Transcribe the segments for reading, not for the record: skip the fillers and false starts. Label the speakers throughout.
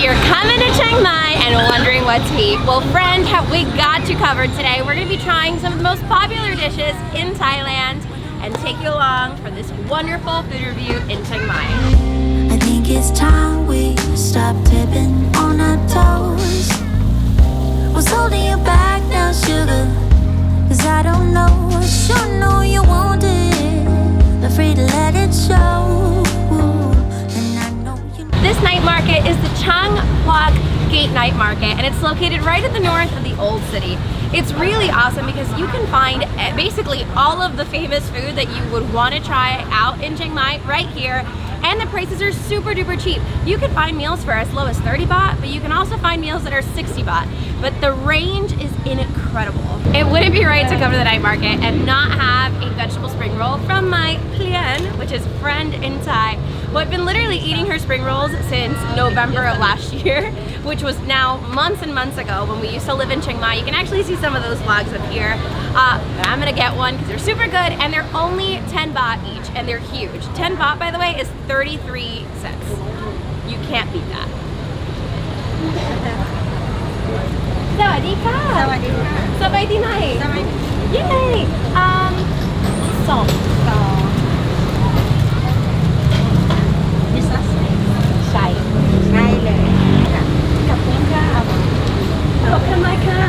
Speaker 1: you're coming to Chiang Mai and wondering what to eat, well friend, have we got you covered today. We're going to be trying some of the most popular dishes in Thailand and take you along for this wonderful food review in Chiang Mai.
Speaker 2: I think it's time we stop tipping on our toes. What's holding you back now, sugar? Cause I don't know, sure know you want it, afraid to let it show. And I know you know.
Speaker 1: This night market is the Chang Phuek Night Market, and it's located right at the north of the Old City. It's really awesome because you can find basically all of the famous food that you would want to try out in Chiang Mai right here. And the prices are super duper cheap. You can find meals for as low as 30 baht, but you can also find meals that are 60 baht. But the range is incredible. It wouldn't be right to come to the night market and not have a vegetable spring roll from my Plien, which is friend in Thai, who I've been literally eating her spring rolls since November of last year, which was now months and months ago when we used to live in Chiang Mai. You can actually see some of those vlogs up here. But I'm gonna get one because they're super good and they're only 10 baht each and they're huge. 10 baht, by the way, is 33 cents. You can't beat that. สวัสดีค่ะ สวัสดีค่ะ สบายดีไหม สบายดี Yay! สองพิซซ่าใช่ได้เลยค่ะขอบคุณค่ะขอบคุณมากค่ะ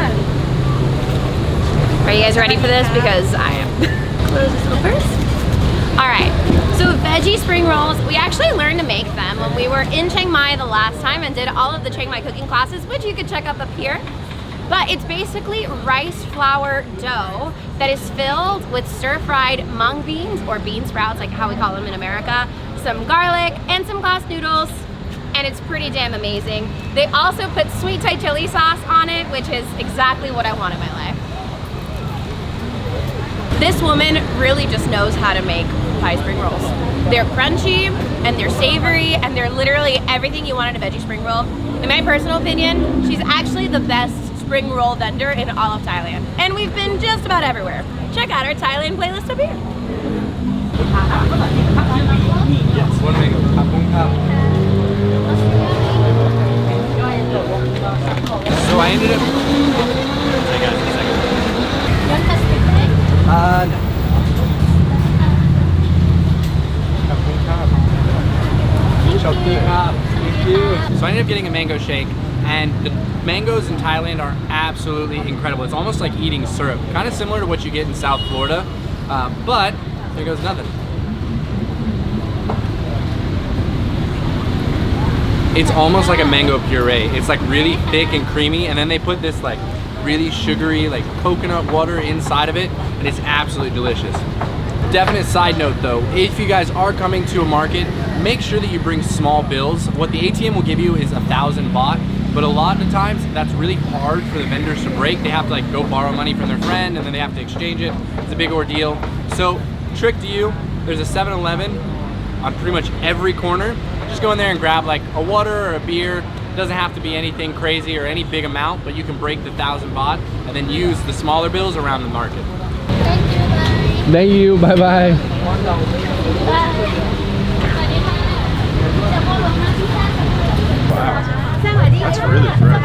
Speaker 1: Are you guys ready for this? Because I am. Close this one first. Alright, so veggie spring rolls, we actually learned to make them when we were in Chiang Mai the last time and did all of the Chiang Mai cooking classes, which you can check up here. But it's basically rice flour dough that is filled with stir-fried mung beans or bean sprouts, like how we call them in America, some garlic, and some glass noodles, and it's pretty damn amazing. They also put sweet Thai chili sauce on it, which is exactly what I want in my life. This woman really just knows how to make Thai spring rolls. They're crunchy, and they're savory, and they're literally everything you want in a veggie spring roll. In my personal opinion, she's actually the best spring roll vendor in all of Thailand. And we've been just about everywhere. Check out our Thailand playlist up here.
Speaker 3: Yes, one mango. So I ended up... Hey guys, a second. No. Thank you. So I ended up getting a mango shake, and the mangoes in Thailand are absolutely incredible. It's almost like eating syrup, kind of similar to what you get in South Florida, but there goes nothing. It's almost like a mango puree. It's like really thick and creamy, and then they put this like really sugary like coconut water inside of it, and it's absolutely delicious. Definite side note though, if you guys are coming to a market, make sure that you bring small bills. What the ATM will give you is 1,000 baht, but a lot of the times that's really hard for the vendors to break. They have to like go borrow money from their friend and then they have to exchange it. It's a big ordeal. So trick to you, there's a 7-Eleven on pretty much every corner. Just go in there and grab like a water or a beer. It doesn't have to be anything crazy or any big amount, but you can break the 1,000 baht and then use the smaller bills around the market.
Speaker 4: Thank you, bye bye.
Speaker 3: That's really fresh.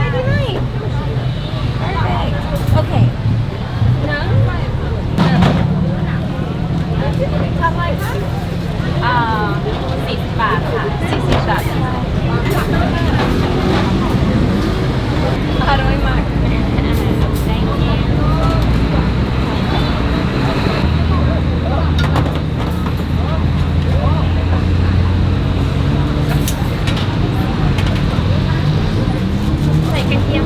Speaker 1: Perfect. Okay. No? Top like that? 10 บาทค่ะ40 บาทอร่อยมาก Thank you.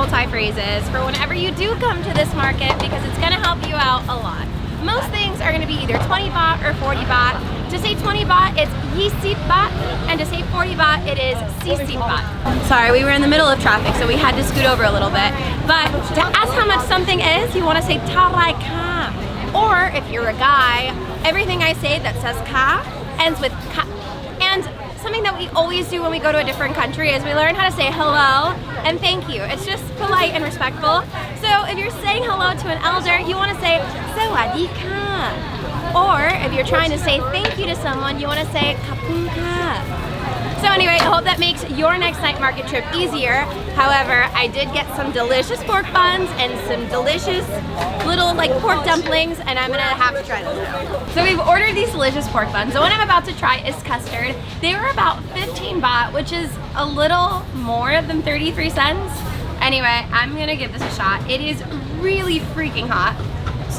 Speaker 1: Thai phrases for whenever you do come to this market because it's going to help you out a lot. Most things are going to be either 20 baht or 40 baht. To say 20 baht, it's 20 baht, and to say 40 baht, it is 60 baht. Sorry, we were in the middle of traffic, so we had to scoot over a little bit. But to ask how much something is, you want to say tarai ka. Or if you're a guy, everything I say that says ka ends with ka. And something that we always do when we go to a different country is we learn how to say hello and thank you. It's just polite and respectful. So if you're saying hello to an elder, you want to say สวัสดีค่ะ or if you're trying to say thank you to someone, you want to say ขอบคุณค่ะ. So anyway, I hope that makes your next night market trip easier. However, I did get some delicious pork buns and some delicious little like pork dumplings, and I'm gonna have to try those now. So we've ordered these delicious pork buns. The one I'm about to try is custard. They were about 15 baht, which is a little more than 33 cents. Anyway, I'm gonna give this a shot. It is really freaking hot.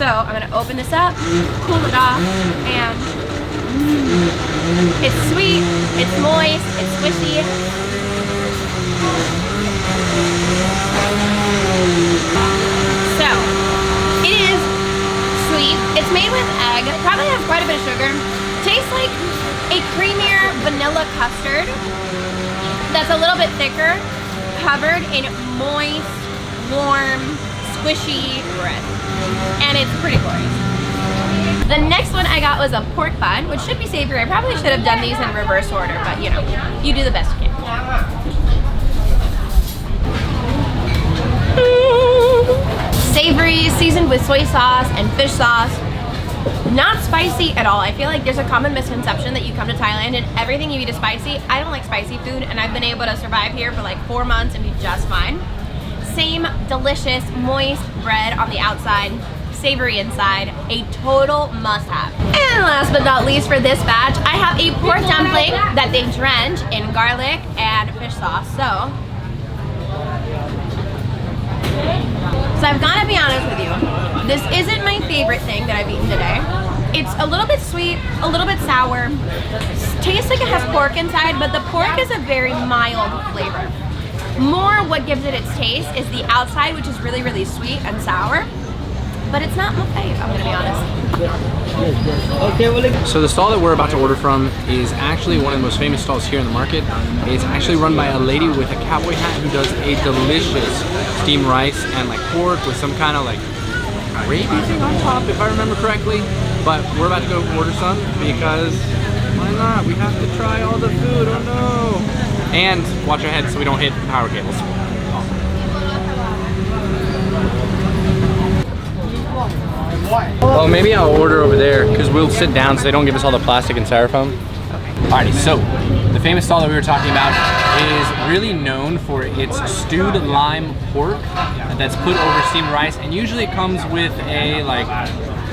Speaker 1: So I'm gonna open this up, cool it off, and it's sweet, it's moist, it's squishy. So, it is sweet. It's made with egg. It probably has quite a bit of sugar. Tastes like a creamier vanilla custard that's a little bit thicker, covered in moist, warm, squishy bread. And it's pretty glorious. The next one I got was a pork bun, which should be savory. I probably should have done these in reverse order, but you know, you do the best you can. Savory, seasoned with soy sauce and fish sauce. Not spicy at all. I feel like there's a common misconception that you come to Thailand and everything you eat is spicy. I don't like spicy food, and I've been able to survive here for like 4 months and be just fine. Same delicious, moist bread on the outside, savory inside, a total must-have. And last but not least for this batch, I have a pork dumpling that they drench in garlic and fish sauce. So I've got to be honest with you, this isn't my favorite thing that I've eaten today. It's a little bit sweet, a little bit sour, tastes like it has pork inside, but the pork is a very mild flavor. More what gives it its taste is the outside, which is really, really sweet and sour. But it's not my fave, I'm gonna be honest.
Speaker 3: So the stall that we're about to order from is actually one of the most famous stalls here in the market. It's actually run by a lady with a cowboy hat who does a delicious steamed rice and like pork with some kind of like gravy thing on top, if I remember correctly. But we're about to go order some because why not? We have to try all the food, oh no! And watch our head so we don't hit power cables. Well, maybe I'll order over there because we'll sit down so they don't give us all the plastic and styrofoam. Alrighty, so the famous stall that we were talking about is really known for its stewed lime pork that's put over steamed rice, and usually it comes with a like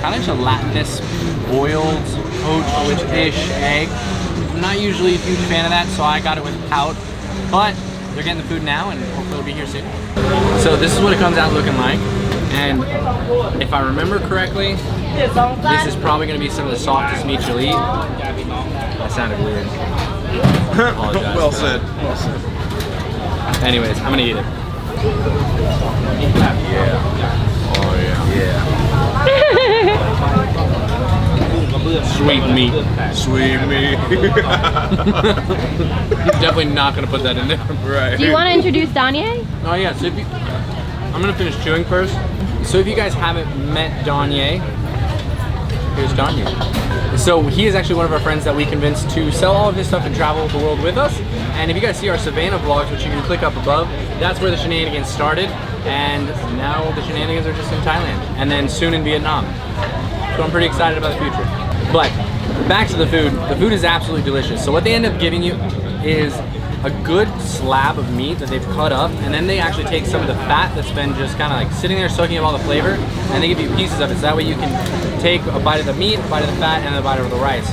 Speaker 3: kind of gelatinous boiled poached-ish egg. I'm not usually a huge fan of that, so I got it without, but they're getting the food now and hopefully it'll be here soon. So this is what it comes out looking like. And if I remember correctly, this is probably going to be some of the softest meat you'll eat. That sounded weird.
Speaker 5: Well said. Well said.
Speaker 3: Anyways, I'm going to eat it.
Speaker 5: Yeah. Oh yeah. Yeah.
Speaker 3: Sweet meat.
Speaker 5: Sweet meat.
Speaker 3: You're definitely not going to put that in there.
Speaker 5: Right.
Speaker 1: Do you want to introduce Danye?
Speaker 3: Oh yeah, so if you, I'm going to finish chewing first. So if you guys haven't met Danye, here's Danye. So he is actually one of our friends that we convinced to sell all of his stuff and travel the world with us. And if you guys see our Savannah vlogs, which you can click up above, that's where the shenanigans started. And now the shenanigans are just in Thailand and then soon in Vietnam. So I'm pretty excited about the future. But back to the food. The food is absolutely delicious. So what they end up giving you is a good slab of meat that they've cut up, and then they actually take some of the fat that's been just kind of like sitting there soaking up all the flavor, and they give you pieces of it, so that way you can take a bite of the meat, a bite of the fat, and a bite of the rice.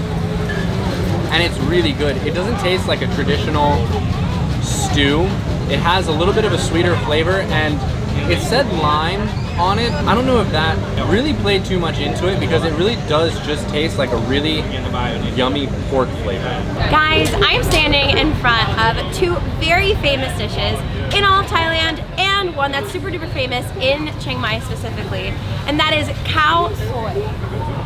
Speaker 3: And it's really good. It doesn't taste like a traditional stew. It has a little bit of a sweeter flavor, and it said lime on it. I don't know if that really played too much into it, because it really does just taste like a really yummy pork flavor.
Speaker 1: Guys, I'm standing in front of two very famous dishes in all of Thailand, and one that's super duper famous in Chiang Mai specifically, and that is Khao Soi.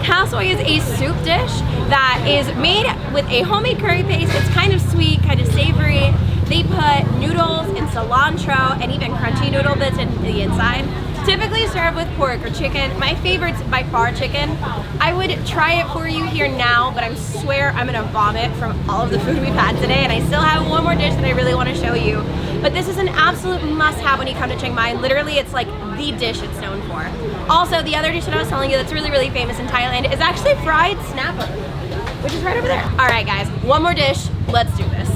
Speaker 1: Khao Soi is a soup dish that is made with a homemade curry paste. It's kind of sweet, kind of savory. They put noodles and cilantro and even crunchy noodle bits in the inside typically served with pork or chicken. My favorite's by far chicken. I would try it for you here now, but I swear I'm gonna vomit from all of the food we've had today, and I still have one more dish that I really want to show you. But this is an absolute must-have when you come to Chiang Mai. Literally, it's like the dish it's known for. Also, the other dish that I was telling you that's really, really famous in Thailand is actually fried snapper, which is right over there. All right, guys, one more dish. Let's do this.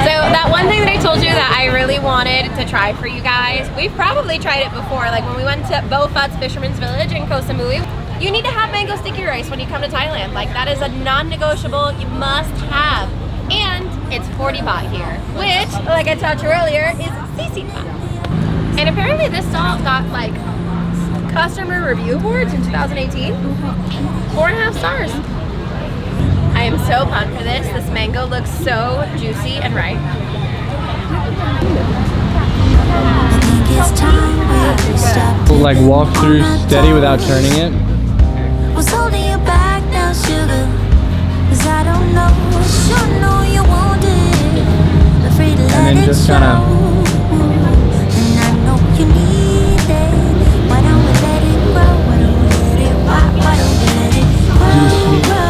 Speaker 1: So that one thing that I told you that I really wanted to try for you guys, we've probably tried it before, like when we went to Bo Phut's Fisherman's Village in Koh Samui. You need to have mango sticky rice when you come to Thailand. Like that is a non-negotiable, you must have. And it's 40 baht here, which, like I told you earlier, is CC baht. And apparently this stall got like customer review boards in 2018. 4.5 stars. I am so pumped for this. This mango looks so juicy and ripe.
Speaker 4: Like walk through steady without turning it.
Speaker 2: Was holding you back now, sugar. 'Cause I don't know, sure know you want it. Afraid to let
Speaker 4: And then
Speaker 2: it
Speaker 4: just kind
Speaker 2: show.
Speaker 4: of